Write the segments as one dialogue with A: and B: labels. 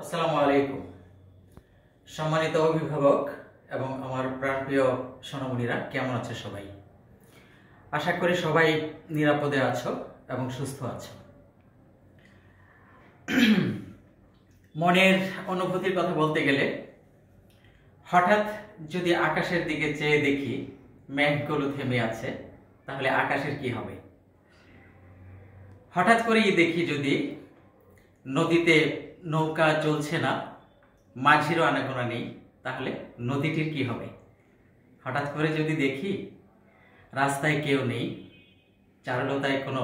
A: আসসালামু আলাইকুম। সম্মানিত অভিভাবক এবং আমার প্রাণপ্রিয় সোনামণিরা, কেমন আছে সবাই? আশা করি সবাই নিরাপদে আছো এবং সুস্থ আছো। মনের অনুভূতির কথা বলতে গেলে হঠাৎ যদি আকাশের দিকে চেয়ে দেখি মেঘগুলো থেমে আছে, তাহলে আকাশের কি হবে? হঠাৎ করেই দেখি যদি নদীতে নৌকা চলছে না, মাঝিরও আনাগোনা নেই, তাহলে নদীটির কি হবে? হঠাৎ করে যদি দেখি রাস্তায় কেউ নেই, চারুলতায় কোনো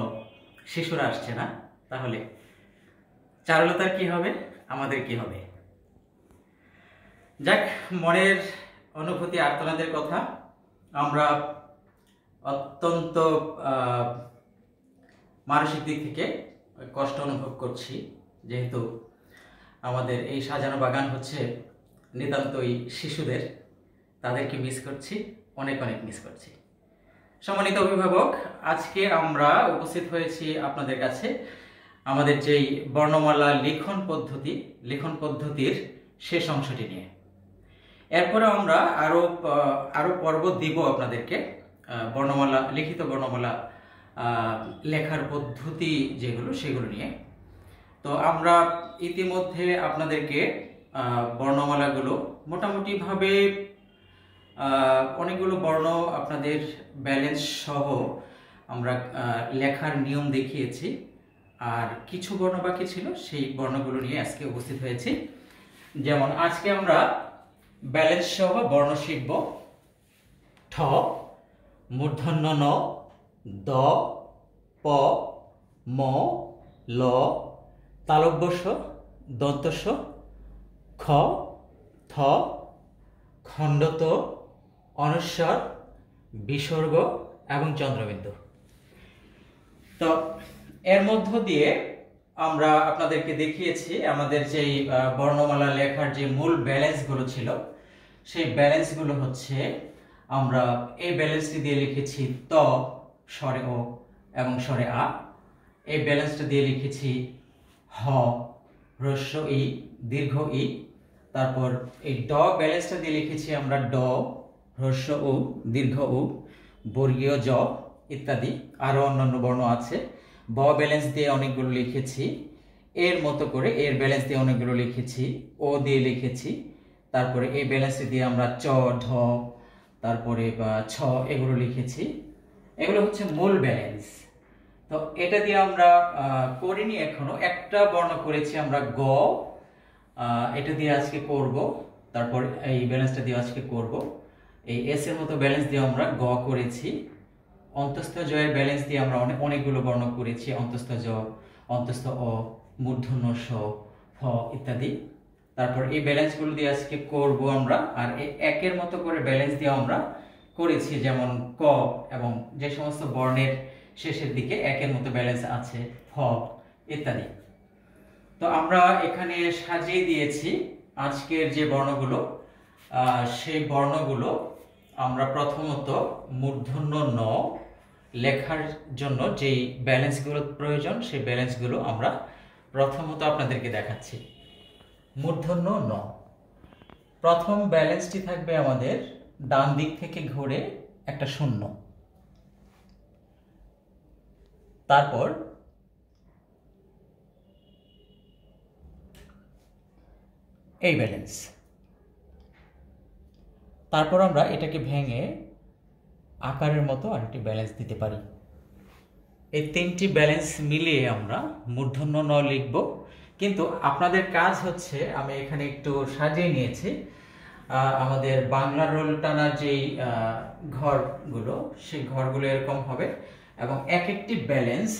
A: শিশুরা আসছে না, তাহলে চারুলতার কি হবে, আমাদের কি হবে? যাক, মনের অনুভূতি আর্তনাদের কথা আমরা অত্যন্ত মানসিক দিক থেকে কষ্ট অনুভব করছি, যেহেতু আমাদের এই সাজানো বাগান হচ্ছে নিতান্তই শিশুদের, তাদেরকে মিস করছি, অনেক অনেক মিস করছি। সম্মানিত অভিভাবক, আজকে আমরা উপস্থিত হয়েছি আপনাদের কাছে আমাদের যেই বর্ণমালা লিখন পদ্ধতির শেষ অংশটি নিয়ে। এরপরে আমরা আরো পর্ব দিব আপনাদেরকে লিখিত বর্ণমালা লেখার পদ্ধতি যেগুলো, সেগুলো নিয়ে। তো আমরা ইতিমধ্যে আপনাদেরকে বর্ণমালাগুলো মোটামুটি ভাবে অনেকগুলো বর্ণ আপনাদের ব্যালেন্স সহ আমরা লেখার নিয়ম দেখিয়েছি, আর কিছু বর্ণ বাকি ছিল, সেই বর্ণগুলো নিয়ে আজকে উপস্থিত হয়েছি। যেমন আজকে আমরা ব্যালেন্স সহ বর্ণ শিখব। ঠ, মূর্ধন্য ন, দ, প, ম, ল, তালব্য শ, দন্ত স, খ, থ, খণ্ডত, অনুস্বর, বিসর্গ এবং চন্দ্রবিন্দু। তো এর মধ্য দিয়ে আমরা আপনাদেরকে দেখিয়েছি আমাদের যেই বর্ণমালা লেখার যে মূল ব্যালেন্সগুলো ছিল, সেই ব্যালেন্সগুলো হচ্ছে আমরা এই ব্যালেন্সটি দিয়ে লিখেছি ত স্বরে ও এবং স্বরে আ। এই ব্যালেন্সটা দিয়ে লিখেছি হ হ্রস্ব ই দীর্ঘ ই। তারপর এই ড ব্যালেন্সটা দিয়ে লিখেছি আমরা ড হ্রস্ব উ দীর্ঘ উ বর্গীয় জ ইত্যাদি। আরো অন্যান্য বর্ণ আছে। ব ব্যালেন্স দিয়ে অনেকগুলো লিখেছি, এর মতো করে এর ব্যালেন্স দিয়ে অনেকগুলো লিখেছি, ও দিয়ে লিখেছি। তারপরে এই ব্যালেন্স দিয়ে আমরা চ, ঢ, তারপরে ছ এগুলো লিখেছি। এগুলো হচ্ছে মূল ব্যালেন্স। তো এটা দিয়ে আমরা করিনি, এখনো একটা বর্ণ করেছি আমরা গ, এটা দিয়ে আজকে করব। তারপর এই ব্যালেন্সটা দিয়ে আজকে করব। এই এস এর মতো ব্যালেন্স দিয়ে আমরা গ করেছি। অন্তস্থ জ এর ব্যালেন্স দিয়ে আমরা অনেকগুলো বর্ণ করেছি, অন্তস্থ জ, অন্তস্থ অ, মূর্ধন্য স, ফ ইত্যাদি। তারপর এই ব্যালেন্সগুলো দিয়ে আজকে করব আমরা। আর এই একের মতো করে ব্যালেন্স দিয়ে আমরা করেছি, যেমন ক এবং যে সমস্ত বর্ণের শেষের দিকে একের মতো ব্যালেন্স আছে, ফ ইত্যাদি। তো আমরা এখানে সাজিয়ে দিয়েছি আজকের যে বর্ণগুলো, সেই বর্ণগুলো আমরা প্রথমত মূর্ধন্য ন লেখার জন্য যেই ব্যালেন্সগুলো প্রয়োজন, সেই ব্যালেন্সগুলো আমরা প্রথমত আপনাদেরকে দেখাচ্ছি। মূর্ধন্য ন, প্রথম ব্যালেন্সটি থাকবে আমাদের ডান দিক থেকে ঘুরে একটা শূন্য, তারপর এই ব্যালেন্স, তারপর আমরা এটাকে ভেঙে আকারের মতো আরেকটি ব্যালেন্স দিতে পারি। এই তিনটি ব্যালেন্স মিলিয়ে আমরা মূর্ধন্য ন লিখব। কিন্তু আপনাদের কাজ হচ্ছে, আমি এখানে একটু সাজিয়ে নিয়েছি আমাদের বাংলা রোল টানার যেই ঘরগুলো, সেই ঘরগুলো এরকম হবে এবং এক একটি ব্যালেন্স,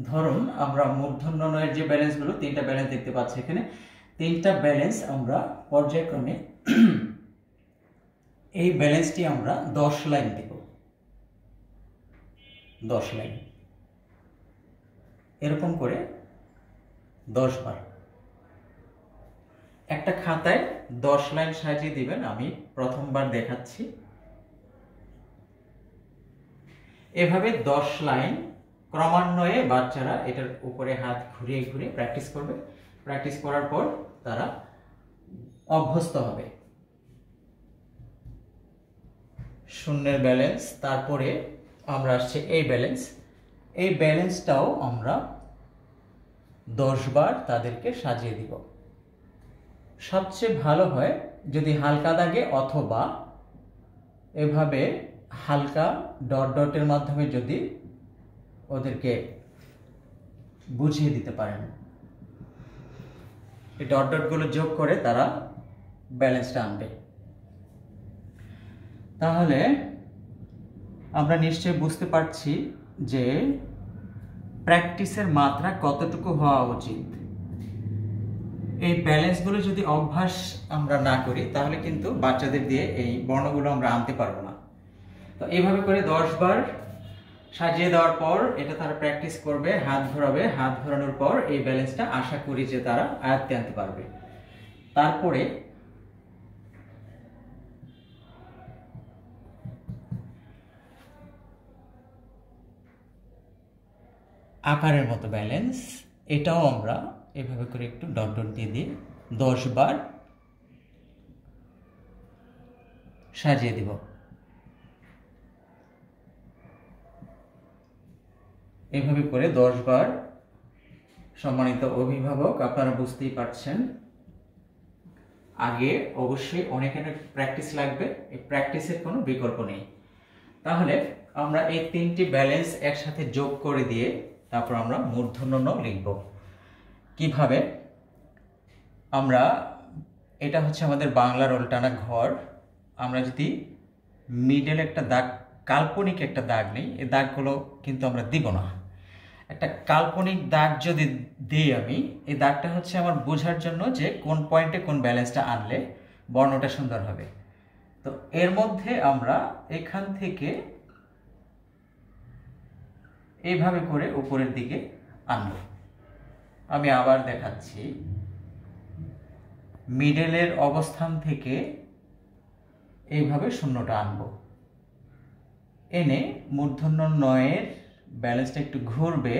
A: ধরুন আমরা মূর্ধন্য ন এর যে ব্যালেন্সগুলো, তিনটা ব্যালেন্স দেখতে পাচ্ছি এখানে, তিনটা ব্যালেন্স আমরা পর্যায়ক্রমে এই ব্যালেন্সটি আমরা 10 লাইন দেব, 10 লাইন এরকম করে 10 বার। একটা খাতায় 10 লাইন সাজিয়ে দিবেন। আমি প্রথমবার দেখাচ্ছি। এভাবে 10 লাইন ক্রমান্বয়ে বাচ্চারা এটার উপরে হাত ঘুরিয়ে ঘুরিয়ে প্র্যাকটিস করবে। প্র্যাকটিস করার পর তারা অভ্যস্ত হবে। শূন্যের ব্যালেন্স, তারপরে আমরা আসছে এই ব্যালেন্স। এই ব্যালেন্সটাও আমরা 10 বার তাদেরকে সাজিয়ে দিব। সবচেয়ে ভালো হয় যদি হালকা দাগে অথবা এভাবে হালকা ডট ডটের মাধ্যমে যদি ওদেরকে বুঝিয়ে দিতে পারেন। এই ডট ডটগুলো যোগ করে তারা ব্যালেন্সটা আনবে। তাহলে আমরা নিশ্চয়ই বুঝতে পারছি যে প্র্যাকটিসের মাত্রা কতটুকু হওয়া উচিত। এই ব্যালেন্সগুলো যদি অভ্যাস আমরা না করি তাহলে কিন্তু বাচ্চাদের দিয়ে এই বর্ণগুলো আমরা আনতে পারবো না। তো এইভাবে করে 10 বার সাজিয়ে দেওয়ার পর এটা তারা প্র্যাকটিস করবে, হাত ঘোরাবে। হাত ঘোরানোর পর এই ব্যালেন্সটা আশা করি যে তারা আয়ত্তে আনতে পারবে। তারপরে আকারের মতো ব্যালেন্স, এটাও আমরা এভাবে করে একটু ডট ডট দিয়ে দিয়ে 10 বার সাজিয়ে দিব। এভাবে করে 10 বার। সম্মানিত অভিভাবক, আপনারা বুঝতেই পারছেন আগে অবশ্যই অনেক প্র্যাকটিস লাগবে। এই প্র্যাকটিসের কোনো বিকল্প নেই। তাহলে আমরা এই 3টি ব্যালেন্স একসাথে যোগ করে দিয়ে তারপর আমরা মূর্ধন্য ণ লিখব। কিভাবে? আমরা, এটা হচ্ছে আমাদের বাংলার উল্টানা ঘর। আমরা যদি মিডল একটা দাগ, কাল্পনিক একটা দাগ নেই, এই দাগগুলো কিন্তু আমরা দিব না। একটা কাল্পনিক দাগ যদি দিই আমি, এই দাগটা হচ্ছে আমার বোঝার জন্য যে কোন পয়েন্টে কোন ব্যালেন্সটা আনলে বর্ণটা সুন্দর হবে। তো এর মধ্যে আমরা এখান থেকে এইভাবে করে উপরের দিকে আনব। আমি আবার দেখাচ্ছি। মিডলের অবস্থান থেকে এইভাবে শূন্যটা আনব। এনে মূর্ধন্য ণয়ের ব্যালেন্সটা একটু ঘুরবে,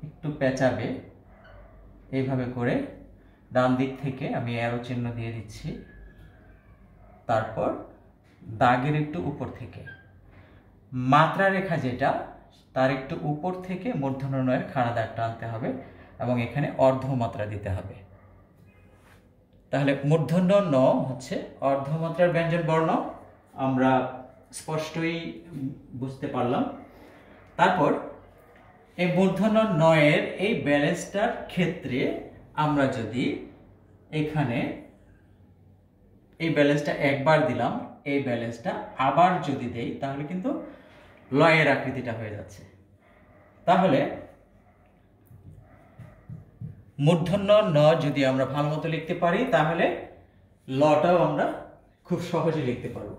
A: একটু পেঁচাবে। এইভাবে করে ডান দিক থেকে আমি অ্যারো চিহ্ন দিয়ে দিচ্ছি। তারপর দাগের একটু উপর থেকে মাত্রা রেখা যেটা, তার একটু উপর থেকে মূর্ধন্য ণয়ের খাড়া দাগটা আনতে হবে এবং এখানে অর্ধমাত্রা দিতে হবে। তাহলে মূর্ধন্য ণ হচ্ছে অর্ধমাত্রার ব্যঞ্জন বর্ণ, আমরা স্পষ্টই বুঝতে পারলাম। তারপর এই মূর্ধন্য ণয়ের এই ব্যালেন্সটার ক্ষেত্রে আমরা যদি এখানে এই ব্যালেন্সটা একবার দিলাম, এই ব্যালেন্সটা আবার যদি দেই তাহলে কিন্তু লয়ের আকৃতিটা হয়ে যাচ্ছে। তাহলে মূর্ধন্য ণ যদি আমরা ভালো মতো লিখতে পারি তাহলে লটাও আমরা খুব সহজে লিখতে পারবো।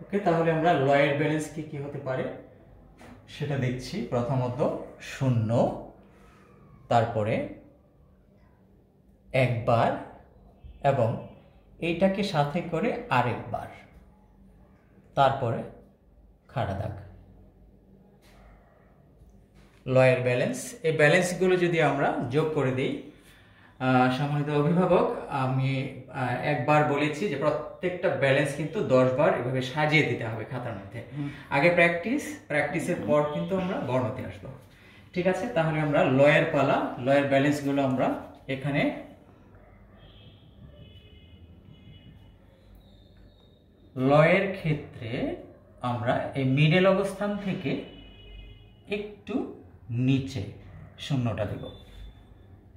A: ওকে, তাহলে আমরা লয়ের ব্যালেন্স কি হতে পারে সেটা দেখছি। প্রথমত 0, তারপরে একবার এবং এইটাকে সাথে করে আরেকবার, তারপরে খাড়া দাগ। লয়ের ব্যালেন্স, এই ব্যালেন্সগুলো যদি আমরা যোগ করে দিই, সম্মানিত অভিভাবক, আমি একবার বলেছি যে প্রত্যেকটা ব্যালেন্স কিন্তু 10 বার এভাবে সাজিয়ে দিতে হবে খাতার মধ্যে। আগে প্র্যাকটিসের পর কিন্তু আমরা বর্ণতে আসবো। ঠিক আছে, তাহলে আমরা লয়ের পালা। লয়ের ব্যালেন্সগুলো আমরা এখানে লয়ের ক্ষেত্রে আমরা এই মিডল অবস্থান থেকে একটু নিচে শূন্যটা দেব।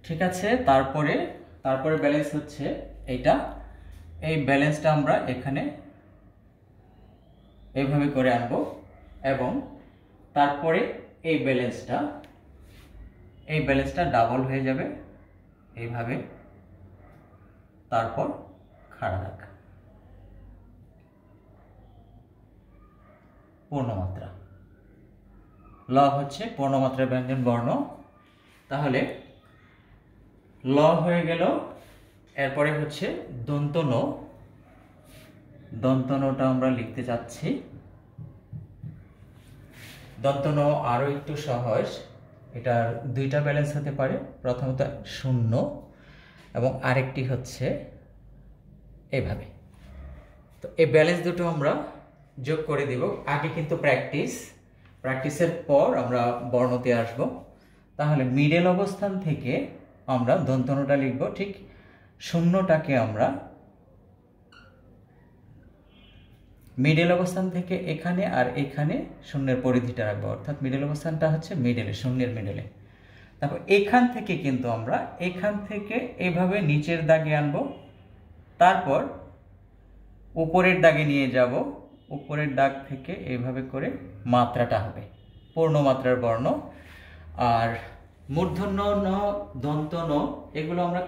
A: ঠিক আছে, তারপরে ব্যালেন্স হচ্ছে এইটা। এই ব্যালেন্সটা আমরা এখানে এইভাবে করে আনব এবং তারপরে এই ব্যালেন্সটা ডাবল হয়ে যাবে এইভাবে, তারপর খাড়া দাগ, পূর্ণমাত্রা। ল হচ্ছে পূর্ণমাত্রা ব্যঞ্জন বর্ণ। তাহলে ল হয়ে গেল। এরপরে হচ্ছে দন্ত ন। দন্ত নটা আমরা লিখতে যাচ্ছি। দন্ত ন আরো একটু সহজ। এটার দুইটা ব্যালেন্স হতে পারে, প্রথমত 0 এবং আরেকটি হচ্ছে এইভাবে। তো এই ব্যালেন্স দুটো আমরা যোগ করে দিব। আগে কিন্তু প্র্যাকটিসের পর আমরা বর্ণতে আসব। তাহলে মিডল অবস্থান থেকে আমরা দন্তনটা লিখব, ঠিক শূন্যটাকে আমরা মিডল অবস্থান থেকে এখানে আর এখানে শূন্যের পরিধিটা রাখবো, অর্থাৎ মিডল অবস্থানটা হচ্ছে মিডলে, শূন্যের মিডলে। তারপর এখান থেকে কিন্তু আমরা এখান থেকে এভাবে নিচের দাগে আনবো, তারপর উপরের দাগে নিয়ে যাব, উপরের দাগ থেকে এইভাবে করে মাত্রাটা হবে পূর্ণ মাত্রার বর্ণ। আর মূর্ধন্য ন, দন্ত ন, এগুলো আমরা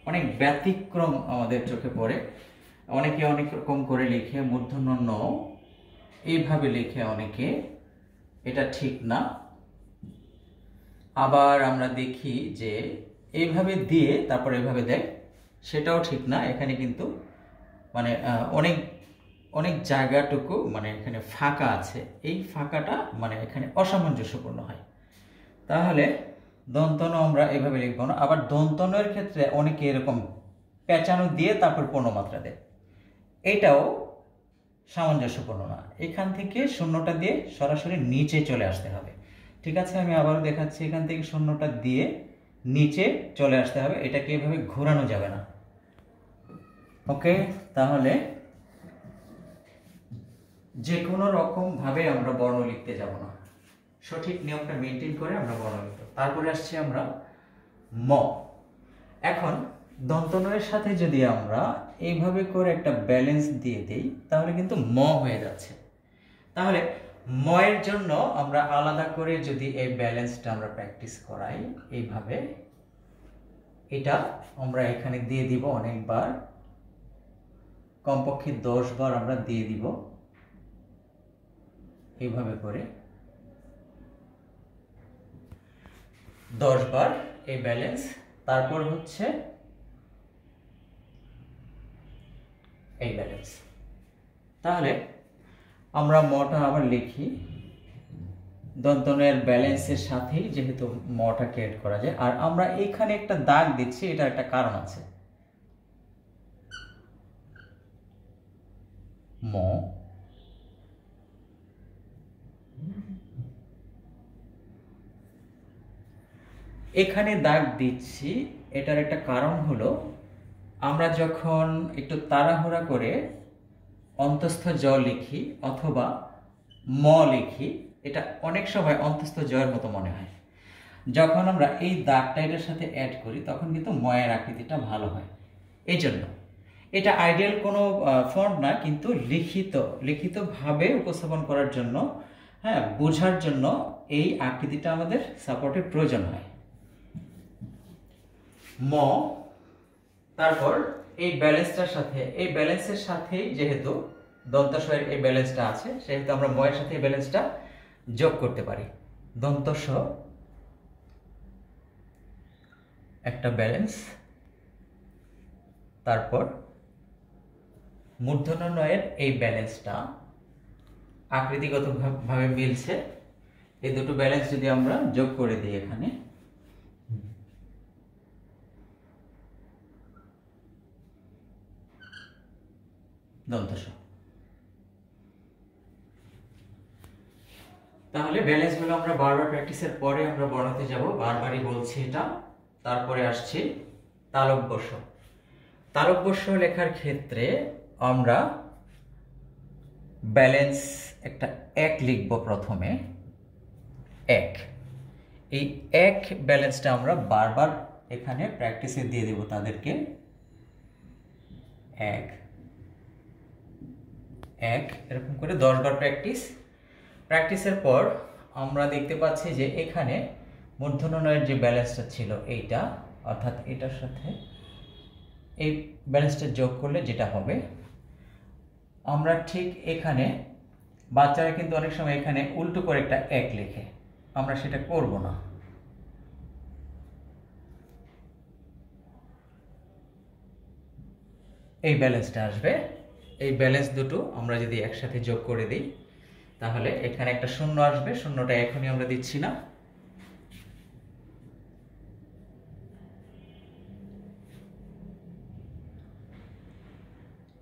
A: অনেক ব্যতিক্রম আমাদের চোখে পড়ে। অনেকে অনেক রকম করে লিখে, মূর্ধন্য ন এইভাবে লিখে অনেকে, এটা ঠিক না। আবার আমরা দেখি যে এইভাবে দিয়ে তারপর এইভাবে দেয়, সেটাও ঠিক না। এখানে কিন্তু মানে অনেক অনেক জায়গাটুকু মানে এখানে ফাঁকা আছে, এই ফাঁকাটা মানে এখানে অসামঞ্জস্যপূর্ণ হয়। তাহলে দন্তন আমরা এইভাবে লিখবো না। আবার দন্তনের ক্ষেত্রে অনেকে এরকম পেঁচানো দিয়ে তারপর পূর্ণমাত্রা দেয়, এটাও সামঞ্জস্যপূর্ণ না। এখান থেকে শূন্যটা দিয়ে সরাসরি নিচে চলে আসতে হবে। ঠিক আছে, আমি আবারও দেখাচ্ছি। এখান থেকে শূন্যটা দিয়ে নিচে চলে আসতে হবে, এটাকে এভাবে ঘোরানো যাবে না। ওকে, তাহলে যে কোনো রকম ভাবে আমরা বর্ণ লিখতে যাব না, সঠিক নিয়মটা মেনটেন করে আমরা বর্ণ লিখব। তারপরে আসছি আমরা ম। এখন দন্তনয়ের সাথে যদি আমরা এইভাবে করে একটা ব্যালেন্স দিয়ে দিই, তাহলে কিন্তু ম হয়ে যাচ্ছে। তাহলে ময়ের জন্য আমরা আলাদা করে যদি এই ব্যালেন্সটা আমরা প্র্যাকটিস করাই, এইভাবে এটা আমরা এখানে দিয়ে দিব অনেকবার, কমপক্ষে 10 বার আমরা দিয়ে দিব এইভাবে করে 10 বার এই ব্যালেন্স। তারপর হচ্ছে এই ব্যালেন্স। তাহলে আমরা মটা আবার লিখি, দন্তনের ব্যালেন্সের সাথেই যেহেতু মটাকে এড করা যায়। আর আমরা এখানে একটা দাগ দিচ্ছি, এটার একটা কারণ আছে। ম, এখানে দাগ দিচ্ছি, এটার একটা কারণ হলো আমরা যখন একটু তাড়াহুড়া করে অন্তস্থ জ লিখি অথবা ম লিখি, এটা অনেক সময় অন্তস্থ জয়ের মতো মনে হয়। যখন আমরা এই দাগটা এটার সাথে অ্যাড করি, তখন কিন্তু ময়ের আকৃতিটা ভালো হয়। এই জন্য এটা আইডিয়াল কোনো ফন্ট না, কিন্তু লিখিতভাবে উপস্থাপন করার জন্য, হ্যাঁ, বোঝার জন্য এই আকৃতিটা আমাদের সাপোর্টের প্রয়োজন হয়। ম, তারপর এই ব্যালেন্সের সাথেই যেহেতু দন্তস্বয়ের এই ব্যালেন্সটা আছে, সেহেতু আমরা ময়ের সাথে এই ব্যালেন্সটা যোগ করতে পারি। দন্তস্ব একটা ব্যালেন্স, তারপর মূর্ধন্য নয়ের এই ব্যালেন্সটা আকৃতিগতভাবে মিলছে। এই দুটো ব্যালেন্স যদি আমরা যোগ করে দিই এখানে, দন্তস্ব, তাহলে ব্যালেন্সগুলো আমরা বারবার প্র্যাকটিসের পরে আমরা বর্ণতে যাব, বারবারই বলছি এটা। তারপরে আসছে তালব্যস্ব। তালব্যস্ব লেখার ক্ষেত্রে আমরা ব্যালেন্স একটা এক লিখব প্রথমে, এক। এই এক ব্যালেন্সটা আমরা বারবার এখানে প্র্যাকটিসে দিয়ে দেব তাদেরকে। এক এক এরকম করে 10 বার প্র্যাকটিসের পর আমরা দেখতে পাচ্ছি যে এখানে মূর্ধন্য নয়ের যে ব্যালেন্সটা ছিল এইটা, অর্থাৎ এটার সাথে এই ব্যালেন্সটা যোগ করলে যেটা হবে, আমরা ঠিক এখানে, বাচ্চারা কিন্তু অনেক সময় এখানে উল্টো করে একটা এক লেখে, আমরা সেটা করব না। এই ব্যালেন্সটা আসবে। এই ব্যালেন্স দুটো আমরা যদি একসাথে যোগ করে দিই, তাহলে এখানে একটা শূন্য আসবে। শূন্যটা এখনই আমরা দিচ্ছি না,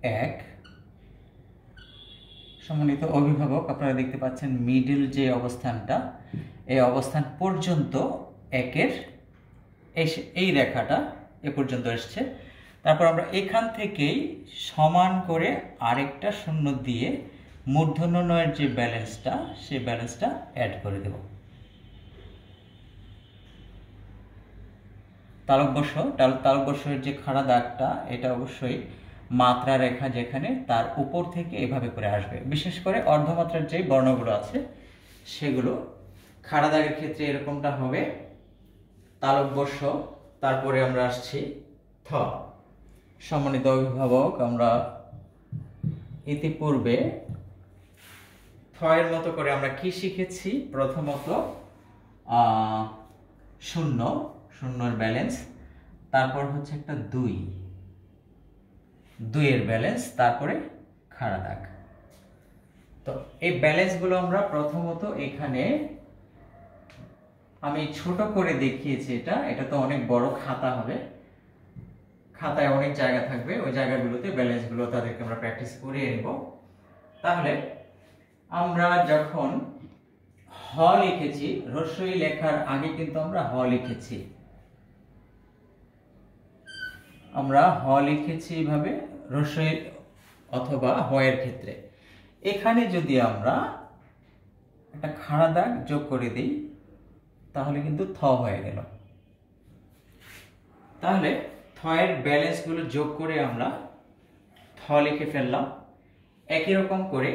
A: 1। সম্মানিত অভিভাবক, আপনারা দেখতে পাচ্ছেন মিডল যে অবস্থানটা, এই অবস্থান পর্যন্ত 1-এর এই রেখাটা এ পর্যন্ত এসছে। তারপর আমরা এখান থেকেই সমান করে আরেকটা শূন্য দিয়ে মূর্ধন্য 9-এর যে ব্যালেন্সটা, সেই ব্যালেন্সটা অ্যাড করে দেব। তালব্যস্যের যে খাড়া দাগটা, এটা অবশ্যই মাত্রা রেখা যেখানে, তার উপর থেকে এভাবে করে আসবে। বিশেষ করে অর্ধমাত্রার যে বর্ণগুলো আছে সেগুলো খাড়া দাগের ক্ষেত্রে এরকমটা হবে, তালব্যস্য। তারপরে আমরা আসছি থ। সম্মানিত অভিভাবক, আমরা ইতিপূর্বে থ এর মতো করে আমরা কি শিখেছি? প্রথমত শূন্যর ব্যালেন্স, তারপর হচ্ছে একটা 2-এর ব্যালেন্স, তারপরে খাড়া দাগ। তো এই ব্যালেন্সগুলো আমরা প্রথমত এখানে আমি ছোট করে দেখিয়েছি। এটা তো অনেক বড় খাতা হবে, খাতায় অনেক জায়গা থাকবে, ওই জায়গাগুলোতে ব্যালেন্সগুলো তাদেরকে আমরা প্র্যাকটিস করিয়ে নেব। তাহলে আমরা যখন হ লিখেছি, হ্রস্বই লেখার আগে কিন্তু আমরা হ লিখেছি, এইভাবে হ্রস্বই অথবা হ এর ক্ষেত্রে। এখানে যদি আমরা একটা খাড়া দাগ যোগ করে দিই তাহলে কিন্তু থ হয়ে গেল। তাহলে থ এর ব্যালেন্সগুলো যোগ করে আমরা থ লিখে ফেললাম। একই রকম করে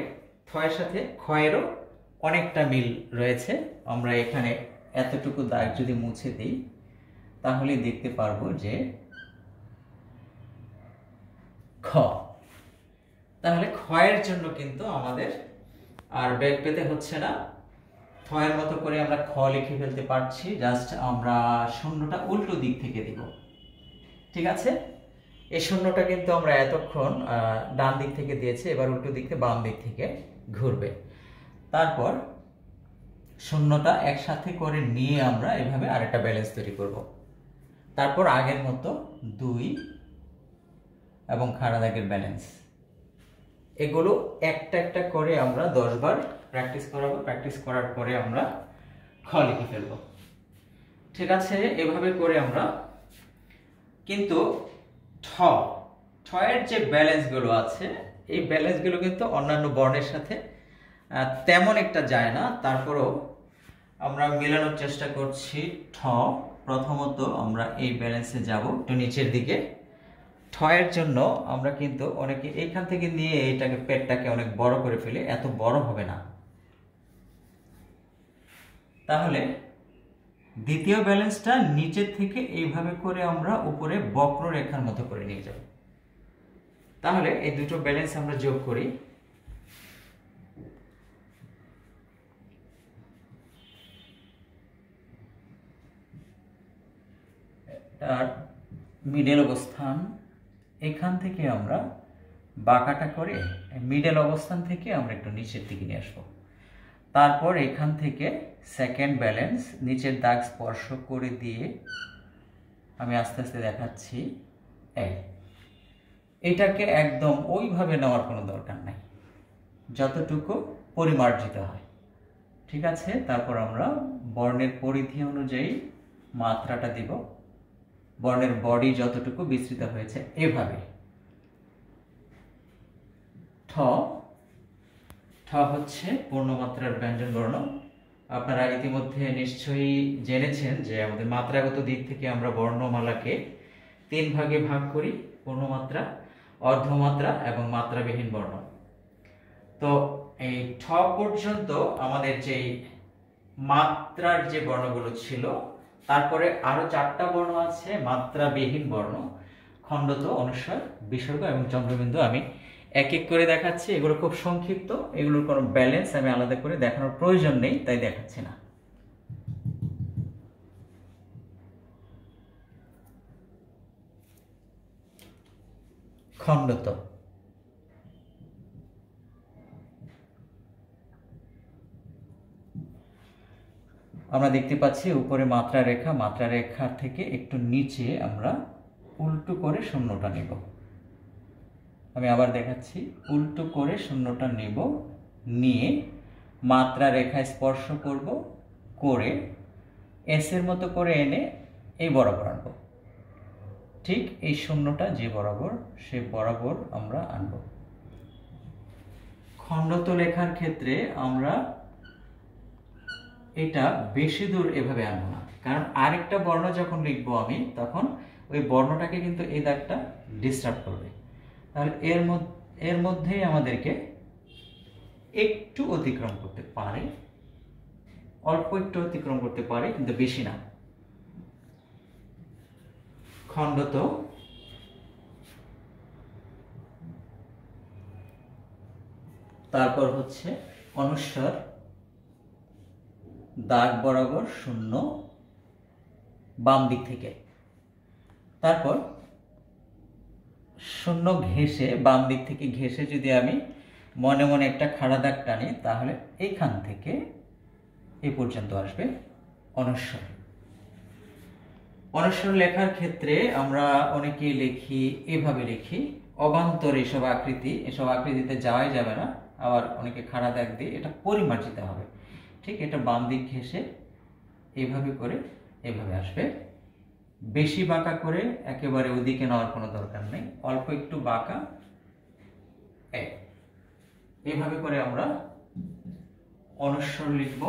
A: থ এর সাথে খ এরও অনেকটা মিল রয়েছে। আমরা এখানে এতটুকু দাগ যদি মুছে দিই তাহলে দেখতে পারবো যে খ। তাহলে খ এর জন্য কিন্তু আমাদের আর বেগ পেতে হচ্ছে না, থ এর মতো করে আমরা খ লিখে ফেলতে পারছি। জাস্ট আমরা শূন্যটা উল্টো দিক থেকে দিব। ঠিক আছে, এই শূন্যটা কিন্তু আমরা এতক্ষণ ডান দিক থেকে দিয়েছি, এবার উল্টো দিক থেকে বাম দিক থেকে ঘুরবে। তারপর শূন্যটা একসাথে করে নিয়ে আমরা এভাবে আরেকটা ব্যালেন্স তৈরি করব। তারপর আগের মতো 2 এবং খাড়া দাগের ব্যালেন্স, এগুলো একটা একটা করে আমরা 10 বার প্র্যাকটিস করাবো। প্র্যাকটিস করার পরে আমরা খ লিখে ফেলব। ঠিক আছে, এভাবে করে আমরা কিন্তু ঠ এর যে ব্যালেন্সগুলো আছে, এই ব্যালেন্সগুলো কিন্তু অন্যান্য বর্ণের সাথে তেমন একটা যায় না। তারপরেও আমরা মেলানোর চেষ্টা করছি। ঠ প্রথমত আমরা এই ব্যালেন্সে যাব একটু নিচের দিকে। ঠ এর জন্য আমরা কিন্তু অনেকে এইখান থেকে নিয়ে এইটাকে পেটটাকে অনেক বড় করে ফেলে, এত বড় হবে না। তাহলে দ্বিতীয় ব্যালেন্সটা নিচের থেকে এইভাবে করে আমরা উপরে বক্ররেখার মতো করে নিয়ে যাব। তাহলে এই দুটো ব্যালেন্স আমরা যোগ করি। তার মিডল অবস্থান, এখান থেকে আমরা বাঁকাটা করে মিডল অবস্থান থেকে আমরা একটু নিচের দিকে নিয়ে আসবো। তারপর এখান থেকে সেকেন্ড ব্যালেন্স নিচের দাগ স্পর্শ করে দিয়ে আমি আস্তে আস্তে দেখাচ্ছি। এটাকে একদম ওইভাবে নেওয়ার কোনো দরকার নাই, যতটুকু পরিমার্জিত হয়। ঠিক আছে, তারপর আমরা বর্ণের পরিধি অনুযায়ী মাত্রাটা দিব। বর্ণের বডি যতটুকু বিস্তৃত হয়েছে এভাবে। ঠ হচ্ছে পূর্ণমাত্রার ব্যঞ্জন বর্ণ। আপনারা ইতিমধ্যে নিশ্চয়ই জেনেছেন যে আমাদের মাত্রাগত দিক থেকে আমরা বর্ণমালাকে 3 ভাগে ভাগ করি: পূর্ণমাত্রা, অর্ধমাত্রা এবং মাত্রাবিহীন বর্ণ। তো এই ঠ পর্যন্ত আমাদের যে মাত্রার যে বর্ণগুলো ছিল, তারপরে আরো 4টা বর্ণ আছে মাত্রাবিহীন বর্ণ: খণ্ডত, অনুস্বার, বিসর্গ এবং চন্দ্রবিন্দু। আমি এক এক করে দেখাচ্ছি, এগুলো খুব সংক্ষিপ্ত, এগুলোর কোনো ব্যালেন্স আমি আলাদা করে দেখানোর প্রয়োজন নেই, তাই দেখাচ্ছি না। খণ্ডত, আমরা দেখতে পাচ্ছি উপরে মাত্রা রেখা, মাত্রা রেখার থেকে একটু নিচে আমরা উল্টো করে শূন্যটা নেব। আমি আবার দেখাচ্ছি, উল্টো করে শূন্যটা নেব, নিয়ে মাত্রা রেখায় স্পর্শ করব, করে এস এর মতো করে এনে এই বরাবর আনবো। ঠিক এই শূন্যটা যে বরাবর, সে বরাবর আমরা আনব। খণ্ডত লেখার ক্ষেত্রে আমরা এটা বেশি দূর এভাবে আনবো না, কারণ আরেকটা বর্ণ যখন লিখবো আমি, তখন ওই বর্ণটাকে কিন্তু এই দাগটা ডিস্টার্ব করবে। তাহলে এর মধ্যেই আমাদেরকে একটু অতিক্রম করতে পারে, অল্প একটু অতিক্রম করতে পারে, কিন্তু বেশি না। খণ্ডত, তারপর হচ্ছে অনুস্বার, দাগ বরাবর শূন্য বাম দিক থেকে, তারপর শূন্য ঘেঁষে, বাম দিক থেকে ঘেঁষে যদি আমি মনে মনে একটা খাড়া দাগ টানি, তাহলে এইখান থেকে এই পর্যন্ত আসবে অনুস্বার। অনুস্বার লেখার ক্ষেত্রে আমরা অনেকেই লিখি, এভাবে লিখি, অবান্তর এসব আকৃতিতে যাওয়াই যাবে না। আবার অনেকে খাড়া দাগ দিয়ে, এটা পরিমার্জিত হবে। ঠিক, এটা বাম দিক ঘেঁষে এইভাবে করে এভাবে আসবে। বেশি বাঁকা করে একেবারে ওদিকে নেওয়ার কোনো দরকার নেই, অল্প একটু বাঁকা, এইভাবে করে আমরা অনুস্বার লিখব।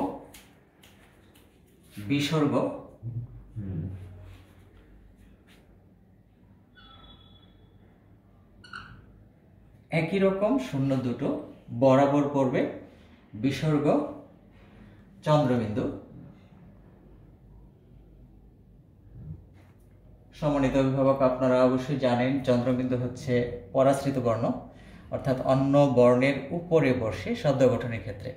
A: বিসর্গ, একই রকম শূন্য দুটো বরাবর পড়বে। বিসর্গ, চন্দ্রবিন্দু। সম্মানিত অভিভাবক, আপনারা অবশ্যই জানেন চন্দ্রবিন্দু হচ্ছে পরাশ্রিত বর্ণ, অর্থাৎ অন্য বর্ণের উপরে বসে শব্দ গঠনের ক্ষেত্রে।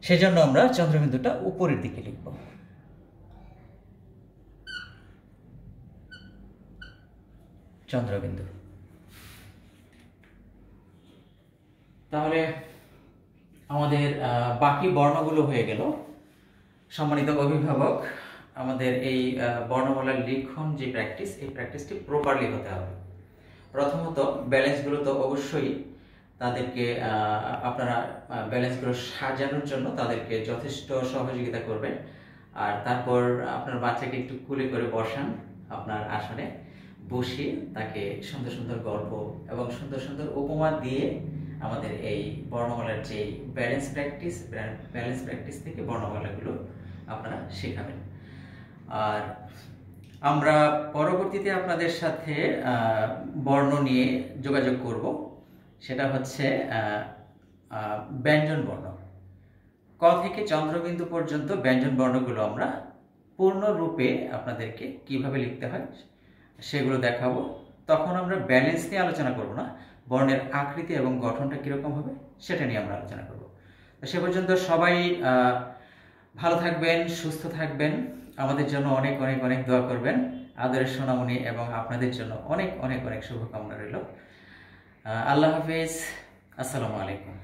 A: সেজন্য আমরা চন্দ্রবিন্দুটা উপরের দিকে লিখব। চন্দ্রবিন্দু। তাহলে আমাদের বাকি বর্ণগুলো হয়ে গেল। সম্মানিত অভিভাবক, আমাদের এই বর্ণমালার লিখন যে প্র্যাকটিস, এই প্র্যাকটিসটি প্রপারলি হতে হবে। প্রথমত ব্যালেন্সগুলো তো অবশ্যই তাদেরকে, আপনারা ব্যালেন্সগুলো সাজানোর জন্য তাদেরকে যথেষ্ট সহযোগিতা করবেন। আর তারপর আপনার বাচ্চাকে একটু কুলে করে বসান, আপনার আসনে বসিয়ে তাকে সুন্দর সুন্দর গল্প এবং সুন্দর সুন্দর উপমা দিয়ে আমাদের এই বর্ণমালার যে ব্যালেন্স প্র্যাকটিস থেকে বর্ণমালাগুলো আপনারা শেখাবেন। আর আমরা পরবর্তীতে আপনাদের সাথে বর্ণ নিয়ে যোগাযোগ করব। সেটা হচ্ছে ব্যঞ্জন বর্ণ। ক থেকে চন্দ্রবিন্দু পর্যন্ত ব্যঞ্জন বর্ণগুলো আমরা পূর্ণরূপে আপনাদেরকে কিভাবে লিখতে হয় সেগুলো দেখাবো। তখন আমরা ব্যালেন্স নিয়ে আলোচনা করব না, বর্ণের আকৃতি এবং গঠনটা কীরকম হবে সেটা নিয়ে আমরা আলোচনা করব। তো সে পর্যন্ত সবাই ভালো থাকবেন, সুস্থ থাকবেন, আমাদের জন্য অনেক অনেক অনেক দোয়া করবেন। আদরের সোনামণি এবং আপনাদের জন্য অনেক অনেক অনেক শুভকামনা রইল। আল্লাহ হাফেজ, আসসালামু আলাইকুম।